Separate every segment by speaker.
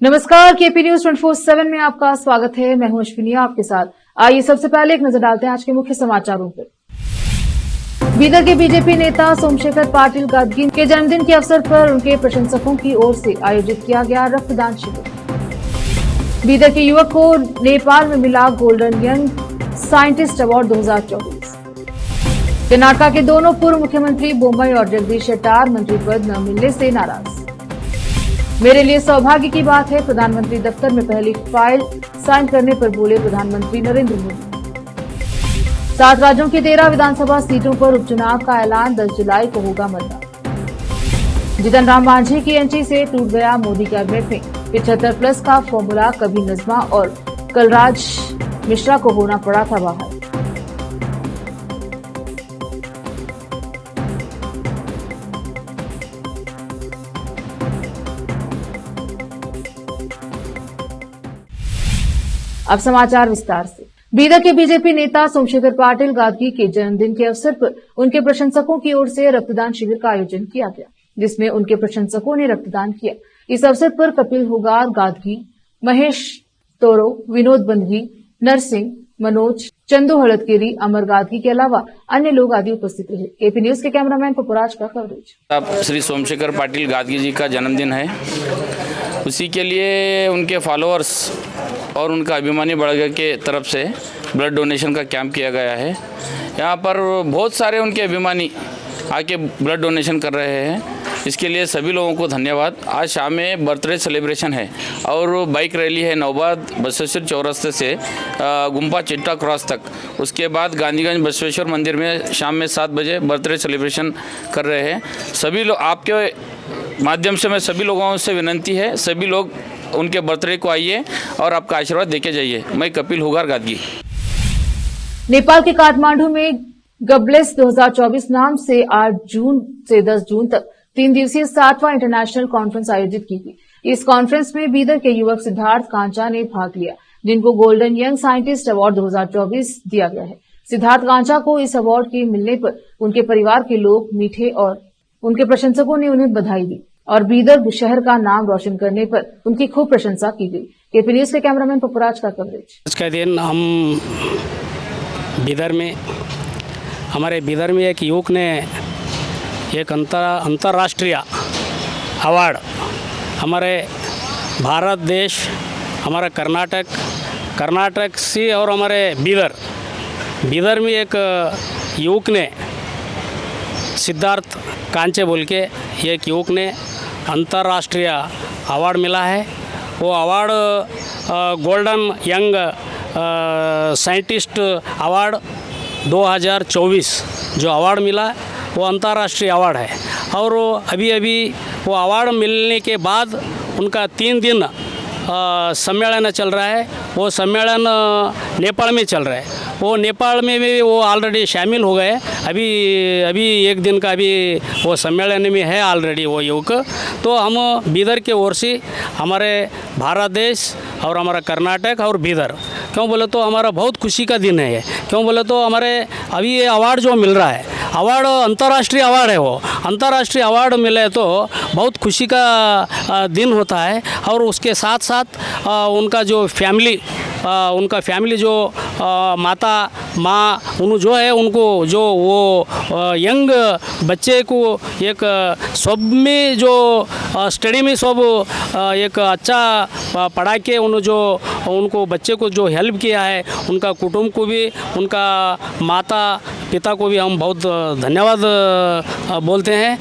Speaker 1: नमस्कार, KP news 24/7 में आपका स्वागत है। मैं हूं अश्विनी आपके साथ। आइए सबसे पहले एक नजर डालते हैं आज के मुख्य समाचारों पर। बीदर के बीजेपी नेता सोमशेखर पाटिल गादगी के जन्मदिन के अवसर पर उनके प्रशंसकों की ओर से आयोजित किया गया रक्तदान शिविर। बीदर के युवक को नेपाल में मिला golden young scientist award 2024। Karnataka के दोनों पूर्व मुख्यमंत्री बोम्मई और जगदीश शेट्टार मंत्री पद न मिलने से नाराज। मेरे लिए सौभाग्य की बात है, प्रधानमंत्री दफ्तर में पहली फाइल साइन करने पर बोले प्रधानमंत्री नरेंद्र मोदी। 7 राज्यों की 13 विधानसभा सीटों पर उपचुनाव का ऐलान, 10 जुलाई को होगा मतदान। जीतन राम मांझी की एंट्री से टूट गया मोदी कैबिनेट में 75+ का फॉर्मूला, कभी नजमा और कलराज मिश्रा को होना पड़ा था बाहर। अब समाचार विस्तार से। बीदर के बीजेपी नेता सोमशेखर पाटिल गादगी के जन्मदिन के अवसर पर उनके प्रशंसकों की ओर से रक्तदान शिविर का आयोजन किया गया, जिसमें उनके प्रशंसकों ने रक्तदान किया। इस अवसर पर कपिल होगार गादगी, महेश तोरो, विनोद बंदगी, नरसिंह, मनोज, चंदू हड़दकेरी, अमर गादगी के अलावा अन्य लोग आदि उपस्थित रहे। केपी न्यूज के कैमरामैन पपुराज का कवरेज।
Speaker 2: अब श्री सोमशेखर पाटिल गादगी जी का जन्मदिन है, उसी के लिए उनके फॉलोअर्स और उनका अभिमानी वर्ग के तरफ से ब्लड डोनेशन का कैंप किया गया है। यहाँ पर बहुत सारे उनके अभिमानी आके ब्लड डोनेशन कर रहे हैं, इसके लिए सभी लोगों को धन्यवाद। आज शाम में बर्थडे सेलिब्रेशन है और बाइक रैली है नौबाद बसवेश्वर चौरस्ते से गुम्पा चिट्टा क्रॉस तक। उसके बाद गांधीगंज बसवेश्वर मंदिर में शाम में 7 बजे बर्थडे सेलिब्रेशन कर रहे हैं। सभी लोग, आपके माध्यम से मैं सभी लोगों से विनंती है, सभी लोग उनके बर्थडे को आइए और आपका आशीर्वाद देके जाइए। मैं कपिल होगार गादगी।
Speaker 1: नेपाल के काठमांडू में गब्लेस 2024 नाम से 8 जून से 10 जून तक 3 दिवसीय 7वां इंटरनेशनल कॉन्फ्रेंस आयोजित की गई। इस कॉन्फ्रेंस में बीदर के युवक सिद्धार्थ कांचा ने भाग लिया, जिनको गोल्डन यंग साइंटिस्ट अवार्ड 2024 दिया गया है। सिद्धार्थ कांचा को इस अवार्ड के मिलने पर उनके परिवार के लोग मीठे और उनके प्रशंसकों ने उन्हें बधाई दी और बीदर शहर का नाम रोशन करने पर उनकी खूब प्रशंसा की गई। केपी न्यूज के कैमरामैन पपुराज का कवरेज।
Speaker 3: आज का दिन हम बीदर में, हमारे बीदर में एक युवक ने एक अंतर्राष्ट्रीय अवार्ड, हमारे भारत देश, हमारा कर्नाटक से और हमारे बीदर में एक युवक ने, सिद्धार्थ कांचे बोल के एक युवक ने अंतर्राष्ट्रीय अवार्ड मिला है। वो award golden young scientist award 2024 जो अवार्ड मिला वो अंतर्राष्ट्रीय अवार्ड है। और अभी वो अवार्ड मिलने के बाद उनका 3 दिन सम्मेलन चल रहा है। वो सम्मेलन नेपाल में चल रहा है। वो नेपाल में भी वो ऑलरेडी शामिल हो गए। अभी 1 दिन का अभी वो सम्मेलन में है ऑलरेडी वो युवक। तो हम बीदर के ओर से हमारे भारत देश और हमारा कर्नाटक और बीदर, क्यों बोले तो हमारा बहुत खुशी का दिन है ये। क्यों बोले तो हमारे अभी ये अवार्ड जो मिल रहा है, अवार्ड अंतर्राष्ट्रीय अवार्ड है। वो अंतर्राष्ट्रीय अवार्ड मिले तो बहुत खुशी का दिन होता है। और उसके साथ साथ उनका जो फैमिली जो माँ उन जो है उनको जो वो यंग बच्चे को एक सब में जो स्टडी में सब एक अच्छा पढ़ा के उनको बच्चे को जो हेल्प किया है, उनका कुटुंब को भी, उनका माता पिता को भी हम बहुत धन्यवाद बोलते हैं।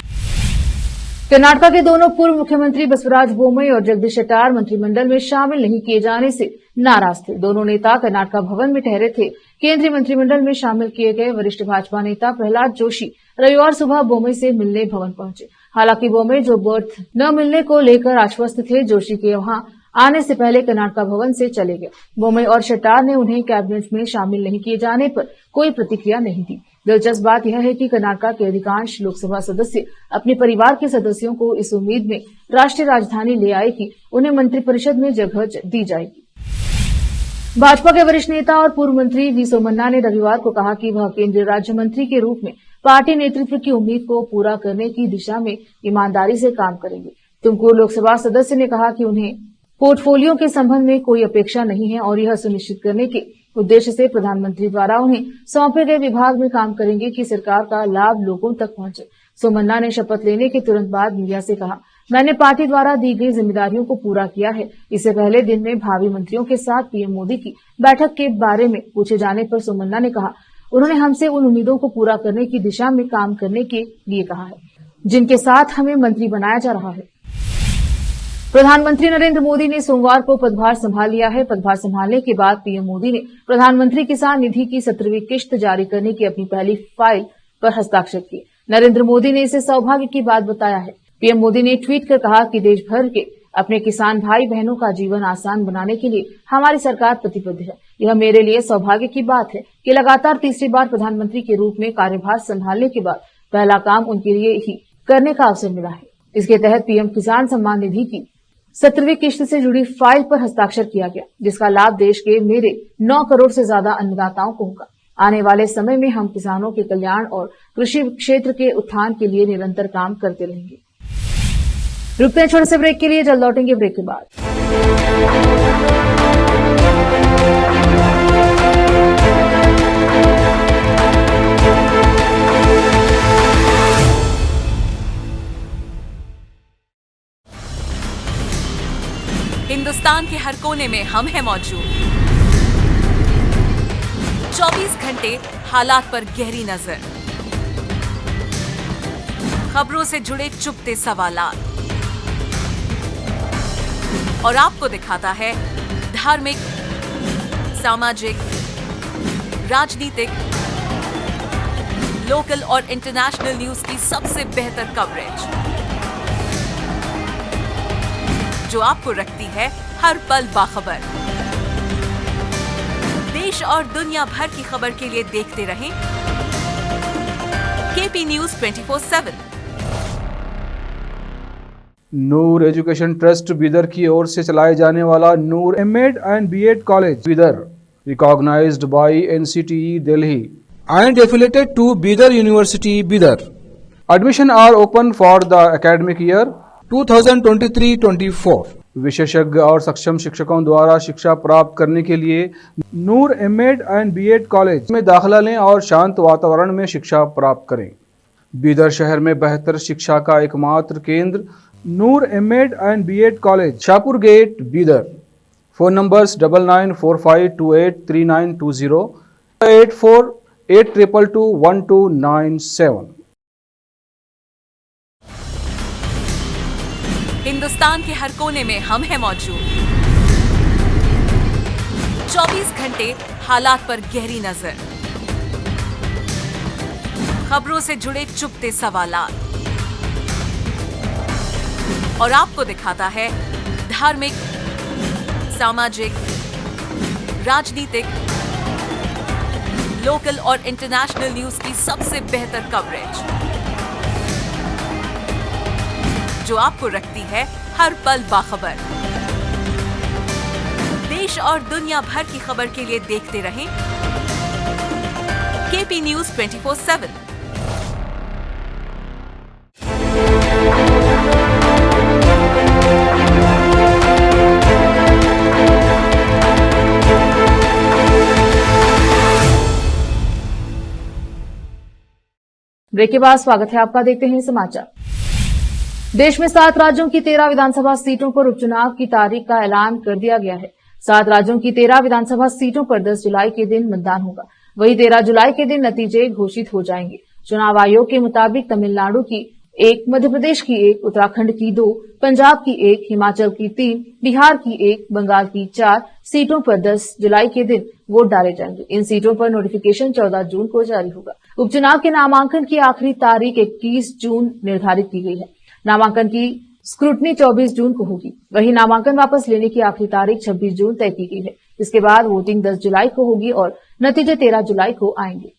Speaker 1: कर्नाटक के दोनों पूर्व मुख्यमंत्री बसवराज बोम्मई और जगदीश शेट्टार मंत्रिमंडल में शामिल नहीं किए जाने से नाराज थे। दोनों नेता कर्नाटक भवन में ठहरे थे। केंद्रीय मंत्रिमंडल में शामिल किए गए वरिष्ठ भाजपा नेता प्रहलाद जोशी रविवार सुबह बोम्मई से मिलने भवन पहुंचे। हालांकि बोम्मई जो बर्थ न मिलने को लेकर आश्वस्त थे, जोशी के वहां आने से पहले कर्नाटक भवन से चले गए। बोम्मई और शेट्टार ने उन्हें कैबिनेट में शामिल नहीं किए जाने पर कोई प्रतिक्रिया नहीं दी। दिलचस्प बात यह है कि कर्नाटक के अधिकांश लोकसभा सदस्य अपने परिवार के सदस्यों को इस उम्मीद में राष्ट्रीय राजधानी ले आए कि उन्हें मंत्रिपरिषद में जगह दी जाएगी। भाजपा के वरिष्ठ नेता और पूर्व मंत्री वी सोमन्ना ने रविवार को कहा कि वह केंद्रीय राज्य मंत्री के रूप में पार्टी नेतृत्व की उम्मीद को पूरा करने की दिशा में ईमानदारी से काम करेंगे। तुमकुर लोकसभा सदस्य ने कहा कि उन्हें पोर्टफोलियो के संबंध में कोई अपेक्षा नहीं है और यह सुनिश्चित करने के उद्देश्य से प्रधानमंत्री द्वारा उन्हें सौंपे गए विभाग में काम करेंगे कि सरकार का लाभ लोगों तक पहुंचे। सोमन्ना ने शपथ लेने के तुरंत बाद मीडिया से कहा, मैंने पार्टी द्वारा दी गई जिम्मेदारियों को पूरा किया है। इससे पहले दिन में भावी मंत्रियों के साथ पीएम मोदी की बैठक के बारे में पूछे जाने पर सोमन्ना ने कहा, उन्होंने हमसे उन उम्मीदों को पूरा करने की दिशा में काम करने के लिए कहा है जिनके साथ हमें मंत्री बनाया जा रहा है। प्रधानमंत्री नरेंद्र मोदी ने सोमवार को पदभार संभाल लिया है। पदभार संभालने के बाद पीएम मोदी ने प्रधानमंत्री किसान निधि की 17वीं किश्त जारी करने की अपनी पहली फाइल पर हस्ताक्षर किए। नरेंद्र मोदी ने इसे सौभाग्य की बात बताया है। पीएम मोदी ने ट्वीट कर कहा कि देश भर के अपने किसान भाई बहनों का जीवन आसान बनाने के लिए हमारी सरकार प्रतिबद्ध है। यह मेरे लिए सौभाग्य की बात है कि लगातार तीसरी बार प्रधानमंत्री के रूप में कार्यभार संभालने के बाद पहला काम उनके लिए ही करने का अवसर मिला है। इसके तहत पीएम किसान सम्मान निधि की 17वीं किश्त से जुड़ी फाइल पर हस्ताक्षर किया गया, जिसका लाभ देश के मेरे 9 करोड़ से ज्यादा अन्नदाताओं को होगा। आने वाले समय में हम किसानों के कल्याण और कृषि क्षेत्र के उत्थान के लिए निरंतर काम करते रहेंगे। रुकते हैं छोटे से ब्रेक के लिए, जल्द लौटेंगे ब्रेक के बाद।
Speaker 4: हिंदुस्तान के हर कोने में हम हैं मौजूद। 24 घंटे हालात पर गहरी नजर, खबरों से जुड़े चुपते सवालात और आपको दिखाता है धार्मिक, सामाजिक, राजनीतिक, लोकल और इंटरनेशनल न्यूज की सबसे बेहतर कवरेज, जो आपको रखती है हर पल बाखबर। देश और दुनिया भर की खबर के लिए देखते रहें KP news 24/7।
Speaker 5: Noor education trust Bidar की ओर से चलाए जाने वाला Noor MEd and BEd college Bidar, recognised by NCTE Delhi
Speaker 6: and affiliated to Bidar University, Bidar.
Speaker 5: Admission are open for the academic year
Speaker 6: 2023-24.
Speaker 5: विशेषज्ञ और सक्षम शिक्षकों द्वारा शिक्षा प्राप्त करने के लिए नूर एमएड एंड बीएड कॉलेज में दाखिला लें और शांत वातावरण में शिक्षा प्राप्त करें। बीदर शहर में बेहतर शिक्षा का एकमात्र केंद्र Noor MEd and BEd college, Shahpur gate, Bidar. Phone numbers 9945283920, 8482221297।
Speaker 4: Hindustan के हर कोने में हम हैं मौजूद। 24 घंटे हालात पर गहरी नजर, खबरों से जुड़े चुपते सवालात और आपको दिखाता है धार्मिक, सामाजिक, राजनीतिक, लोकल और इंटरनेशनल न्यूज की सबसे बेहतर कवरेज, जो आपको रखती है हर पल बाखबर। देश और दुनिया भर की खबर के लिए देखते रहें केपी न्यूज 24/7।
Speaker 1: ब्रेक के बाद स्वागत है आपका। देखते हैं समाचार। देश में 7 राज्यों की 13 विधानसभा सीटों पर उपचुनाव की तारीख का ऐलान कर दिया गया है। 7 राज्यों की 13 विधानसभा सीटों पर 10 जुलाई के दिन मतदान होगा। वहीं 13 जुलाई के दिन नतीजे घोषित हो जाएंगे। चुनाव आयोग के मुताबिक तमिलनाडु की 1, मध्य प्रदेश की 1, उत्तराखंड की 2, पंजाब की 1, हिमाचल की 3, बिहार की 1, बंगाल की 4 सीटों पर 10 जुलाई के दिन वोट डाले जाएंगे। इन सीटों पर नोटिफिकेशन 14 जून को जारी होगा। उपचुनाव के नामांकन की आखिरी तारीख 21 जून निर्धारित की गई है। नामांकन की स्क्रूटनी 24 जून को होगी। वहीं नामांकन वापस लेने की आखिरी तारीख 26 जून तय की गई है। इसके बाद वोटिंग 10 जुलाई को होगी और नतीजे 13 जुलाई को आएंगे।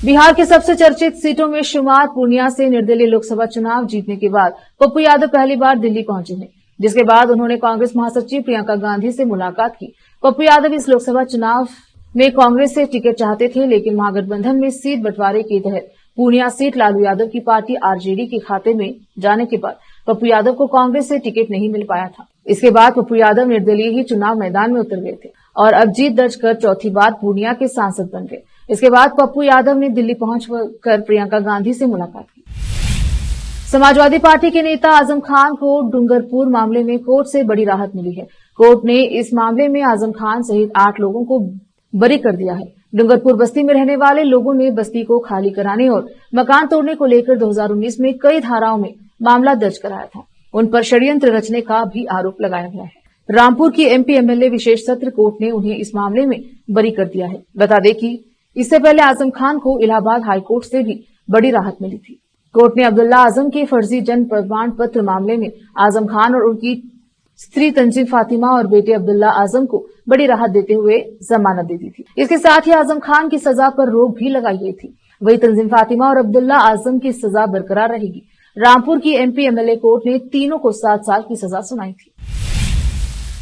Speaker 1: बिहार के सबसे चर्चित सीटों में शुमार पूर्णिया से निर्दलीय लोकसभा चुनाव जीतने के बाद पप्पू यादव पहली बार दिल्ली पहुंचे हैं, जिसके बाद उन्होंने कांग्रेस महासचिव प्रियंका गांधी से मुलाकात की। पप्पू यादव इस लोकसभा चुनाव में कांग्रेस से टिकट चाहते थे, लेकिन महागठबंधन में सीट बंटवारे के तहत पूर्णिया सीट लालू यादव की पार्टी आरजेडी के खाते में जाने के बाद पप्पू यादव को कांग्रेस से टिकट नहीं मिल पाया था। इसके बाद पप्पू यादव निर्दलीय ही चुनाव मैदान में उतर गए थे और अब जीत दर्ज कर चौथी बार पूर्णिया के सांसद बन गए। इसके बाद पप्पू यादव ने दिल्ली पहुंचकर प्रियंका गांधी से मुलाकात की। समाजवादी पार्टी के नेता आजम खान को डूंगरपुर मामले में कोर्ट से बड़ी राहत मिली है। कोर्ट ने इस मामले में आजम खान सहित 8 लोगों को बरी कर दिया है। डूंगरपुर बस्ती में रहने वाले लोगों ने बस्ती को खाली कराने और मकान तोड़ने को लेकर 2019 में कई धाराओं में मामला दर्ज कराया था। उन पर षड्यंत्र रचने का भी आरोप लगाया गया है। रामपुर की एमपी एमएलए विशेष सत्र कोर्ट ने उन्हें इस मामले में बरी कर दिया है। बता दें कि इससे पहले आजम खान को इलाहाबाद हाईकोर्ट से भी बड़ी राहत मिली थी। कोर्ट ने अब्दुल्ला आजम के फर्जी जन्म प्रमाण पत्र मामले में आजम खान और उनकी स्त्री तंजीम फातिमा और बेटे अब्दुल्ला आजम को बड़ी राहत देते हुए जमानत दे दी थी। इसके साथ ही आजम खान की सजा पर रोक भी लगाई गई थी। वही तंजीम फातिमा और अब्दुल्ला आजम की सजा बरकरार रहेगी। रामपुर की एमपी एमएलए कोर्ट ने तीनों को 7 साल की सजा सुनाई थी।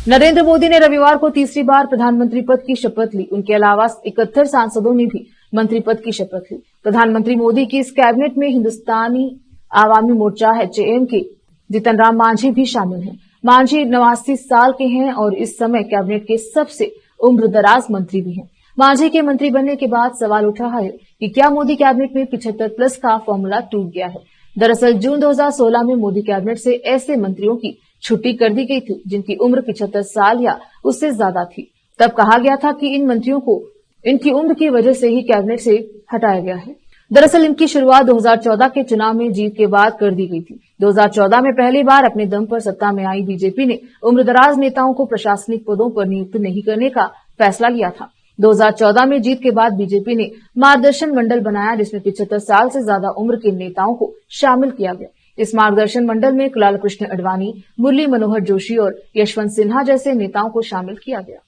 Speaker 1: नरेंद्र मोदी ने रविवार को तीसरी बार प्रधानमंत्री पद की शपथ ली। उनके अलावा 71 सांसदों ने भी मंत्री पद की शपथ ली। प्रधानमंत्री मोदी की इस कैबिनेट में हिंदुस्तानी आवामी मोर्चा एचएएम के जीतन राम मांझी भी शामिल हैं। मांझी 89 साल के हैं और इस समय कैबिनेट के सबसे उम्रदराज मंत्री भी हैं। मांझी के मंत्री बनने के बाद सवाल उठ रहा है कि क्या मोदी कैबिनेट में 75+ का फॉर्मूला टूट गया है। दरअसल जून 2016 में मोदी कैबिनेट से ऐसे मंत्रियों की छुट्टी कर दी गई थी जिनकी उम्र 75 साल या उससे ज्यादा थी। तब कहा गया था कि इन मंत्रियों को इनकी उम्र की वजह से ही कैबिनेट से हटाया गया है। दरअसल इनकी शुरुआत 2014 के चुनाव में जीत के बाद कर दी गई थी। 2014 में पहली बार अपने दम पर सत्ता में आई बीजेपी ने उम्रदराज नेताओं को प्रशासनिक पदों पर नियुक्त नहीं करने का फैसला लिया था। 2014 में जीत के बाद बीजेपी ने मार्गदर्शन मंडल बनाया जिसमें 75 साल से ज्यादा उम्र के नेताओं को शामिल किया गया। इस मार्गदर्शन मंडल में लाल कृष्ण आडवाणी, मुरली मनोहर जोशी और यशवंत सिन्हा जैसे नेताओं को शामिल किया गया।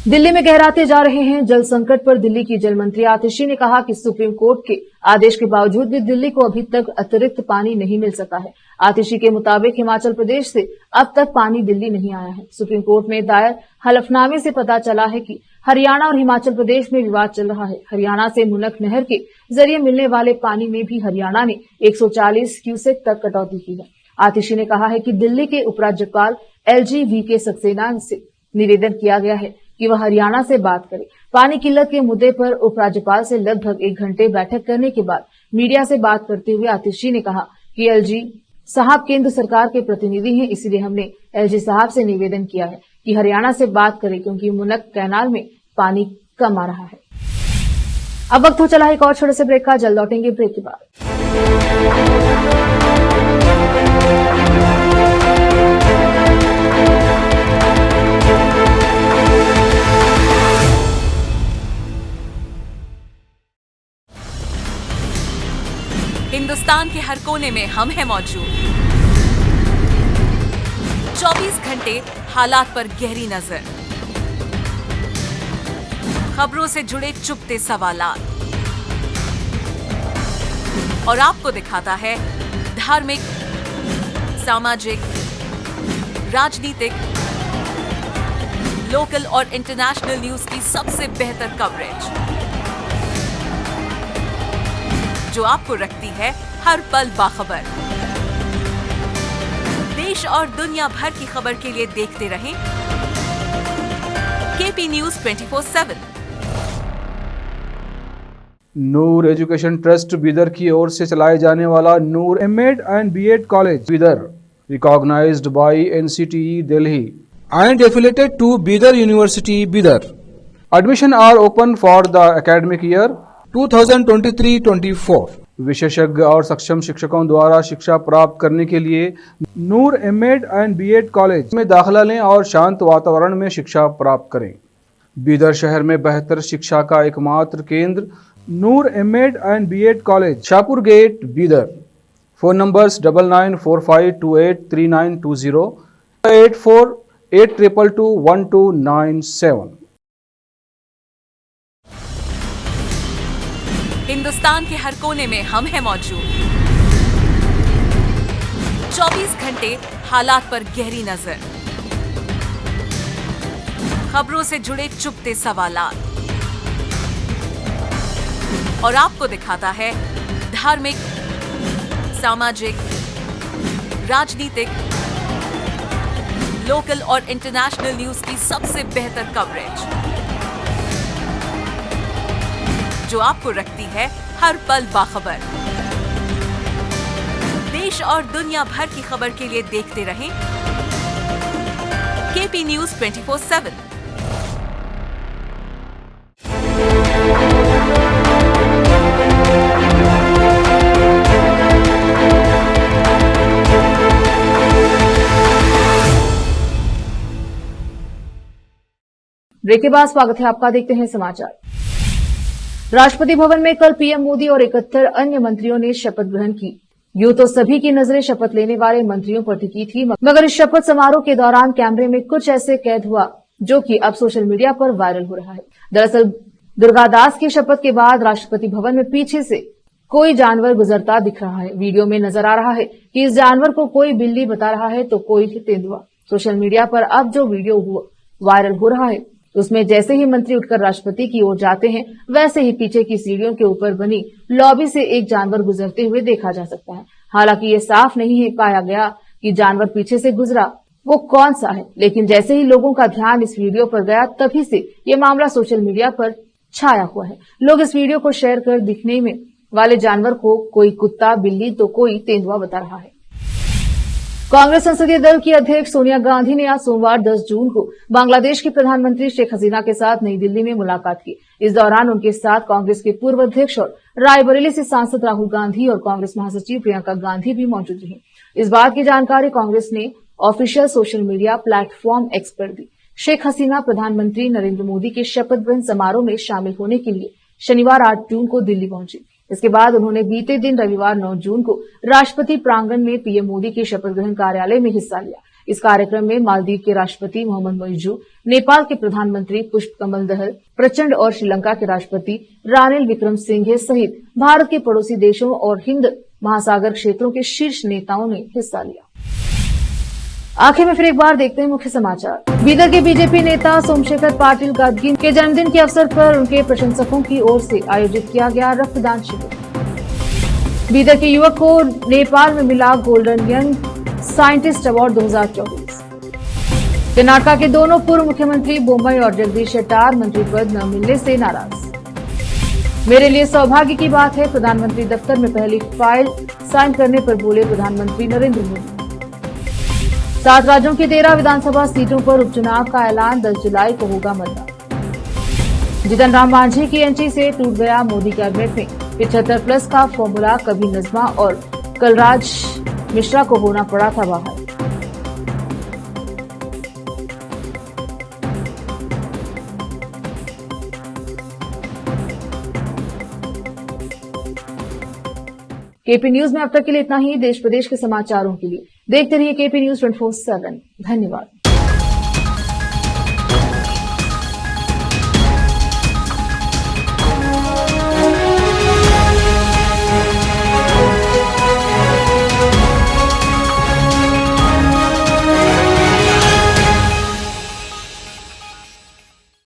Speaker 1: दिल्ली में गहराते जा रहे हैं जल संकट पर दिल्ली की जल मंत्री आतिशी ने कहा कि सुप्रीम कोर्ट के आदेश के बावजूद भी दिल्ली को अभी तक अतिरिक्त पानी नहीं मिल सका है। आतिशी के मुताबिक हिमाचल प्रदेश से अब तक पानी दिल्ली नहीं आया है। सुप्रीम कोर्ट में दायर हलफनामे से पता चला है कि हरियाणा और हिमाचल प्रदेश में विवाद चल रहा है। हरियाणा से मुनक नहर के जरिए मिलने वाले पानी में भी हरियाणा ने 140 क्यूसेक तक कटौती की है। आतिशी ने कहा है कि दिल्ली के उपराज्यपाल LG VK सक्सेना से निवेदन किया गया है कि वह हरियाणा से बात करे। पानी किल्लत के मुद्दे पर उपराज्यपाल से लगभग 1 घंटे बैठक करने के बाद मीडिया से बात करते हुए आतिशी ने कहा कि LG साहब केंद्र सरकार के प्रतिनिधि हैं, इसीलिए हमने LG साहब से निवेदन किया है कि हरियाणा से बात करें क्योंकि मुनक कैनाल में पानी कम आ रहा है। अब वक्त हो चला है एक और छोटे से ब्रेक का। जल्द लौटेंगे ब्रेक के बाद।
Speaker 4: हिंदुस्तान के हर कोने में हम हैं मौजूद। 24 घंटे हालात पर गहरी नजर, खबरों से जुड़े चुपते सवालात और आपको दिखाता है धार्मिक, सामाजिक, राजनीतिक, लोकल और इंटरनेशनल न्यूज की सबसे बेहतर कवरेज जो आपको रखती है हर पल बाखबर। देश और दुनिया भर की खबर के लिए देखते रहें KP News 24/7।
Speaker 5: Noor education trust Bidar की ओर से चलाए जाने वाला Noor MEd and BEd college Bidar, recognised by NCTE Delhi
Speaker 6: and affiliated to Bidar University, Bidar.
Speaker 5: Admission are open for the academic year
Speaker 6: 2023-24.
Speaker 5: विशेषज्ञ और सक्षम शिक्षकों द्वारा शिक्षा प्राप्त करने के लिए नूर एमएड एंड बीएड कॉलेज में दाखिला लें और शांत वातावरण में शिक्षा प्राप्त करें। बीदर शहर में बेहतर शिक्षा का एकमात्र केंद्र Noor MEd and BEd college, Shahpur gate, Bidar. Phone numbers 9945283920, 8482221297।
Speaker 4: Hindustan के हर कोने में हम हैं मौजूद। 24 घंटे हालात पर गहरी नजर, खबरों से जुड़े चुपते सवालात और आपको दिखाता है धार्मिक, सामाजिक, राजनीतिक, लोकल और इंटरनेशनल न्यूज की सबसे बेहतर कवरेज, जो आपको रखती है हर पल बाखबर। देश और दुनिया भर की खबर के लिए देखते रहें केपी न्यूज 24/7।
Speaker 1: ब्रेक के बाद स्वागत है आपका। देखते हैं समाचार। राष्ट्रपति भवन में कल पीएम मोदी और 71 अन्य मंत्रियों ने शपथ ग्रहण की। यूं तो सभी की नजरें शपथ लेने वाले मंत्रियों पर टिकी थी, मगर इस शपथ समारोह के दौरान कैमरे में कुछ ऐसे कैद हुआ जो कि अब सोशल मीडिया पर वायरल हो रहा है। दरअसल दुर्गादास की शपथ के बाद राष्ट्रपति भवन में पीछे से कोई जानवर गुजरता दिख रहा है। वीडियो में नजर आ रहा है कि इस जानवर को कोई बिल्ली बता रहा है तो कोई तेंदुआ। सोशल मीडिया पर अब जो वीडियो वायरल हो रहा है उसमें जैसे ही मंत्री उठकर राष्ट्रपति की ओर जाते हैं, वैसे ही पीछे की सीढ़ियों के ऊपर बनी लॉबी से एक जानवर गुजरते हुए देखा जा सकता है। हालांकि ये साफ नहीं है पाया गया कि जानवर पीछे से गुजरा वो कौन सा है, लेकिन जैसे ही लोगों का ध्यान इस वीडियो पर गया तभी से ये मामला सोशल मीडिया पर छाया हुआ है। लोग इस वीडियो को शेयर कर दिखने में वाले जानवर को कोई कुत्ता, बिल्ली तो कोई तेंदुआ बता रहा है। कांग्रेस संसदीय दल की अध्यक्ष सोनिया गांधी ने आज सोमवार 10 जून को बांग्लादेश की प्रधानमंत्री शेख हसीना के साथ नई दिल्ली में मुलाकात की। इस दौरान उनके साथ कांग्रेस के पूर्व अध्यक्ष और रायबरेली से सांसद राहुल गांधी और कांग्रेस महासचिव प्रियंका गांधी भी मौजूद रही। इस बात की जानकारी कांग्रेस ने official social media platform x पर दी। शेख हसीना प्रधानमंत्री नरेंद्र मोदी के शपथ ग्रहण समारोह में शामिल होने के लिए शनिवार 8 जून को दिल्ली पहुंची। इसके बाद उन्होंने बीते दिन रविवार 9 जून को राष्ट्रपति प्रांगण में पीएम मोदी के शपथ ग्रहण कार्यालय में हिस्सा लिया। इस कार्यक्रम में मालदीव के राष्ट्रपति मोहम्मद मोइजू, नेपाल के प्रधानमंत्री पुष्पकमल दहल प्रचंड और श्रीलंका के राष्ट्रपति रानिल विक्रमसिंघे सहित भारत के पड़ोसी देशों और हिंद महासागर क्षेत्रों के शीर्ष नेताओं ने हिस्सा लिया। आखिर में फिर एक बार देखते हैं मुख्य समाचार। बीदर के बीजेपी नेता सोमशेखर पाटिल गादगी के जन्मदिन के अवसर पर उनके प्रशंसकों की ओर से आयोजित किया गया रक्तदान शिविर। बीदर के युवक को नेपाल में मिला golden young scientist award 2024। Karnataka के दोनों पूर्व मुख्यमंत्री बोम्मई और जगदीश शेट्टार मंत्री पद न मिलने से नाराज। मेरे लिए सौभाग्य की बात है, प्रधानमंत्री दफ्तर में पहली फाइल साइन करने पर बोले प्रधानमंत्री नरेंद्र मोदी। 7 राज्यों की 13 विधानसभा सीटों पर उपचुनाव का ऐलान, 10 जुलाई को होगा मतदान। जीतन राम मांझी की एंट्री से टूट गया मोदी कैबिनेट में 75+ का फॉर्मूला। कभी नजमा और कलराज मिश्रा को होना पड़ा था बाहर। केपी न्यूज में अब तक के लिए इतना ही। देश प्रदेश के समाचारों के लिए देखते रहिए केपी न्यूज 24/7। धन्यवाद।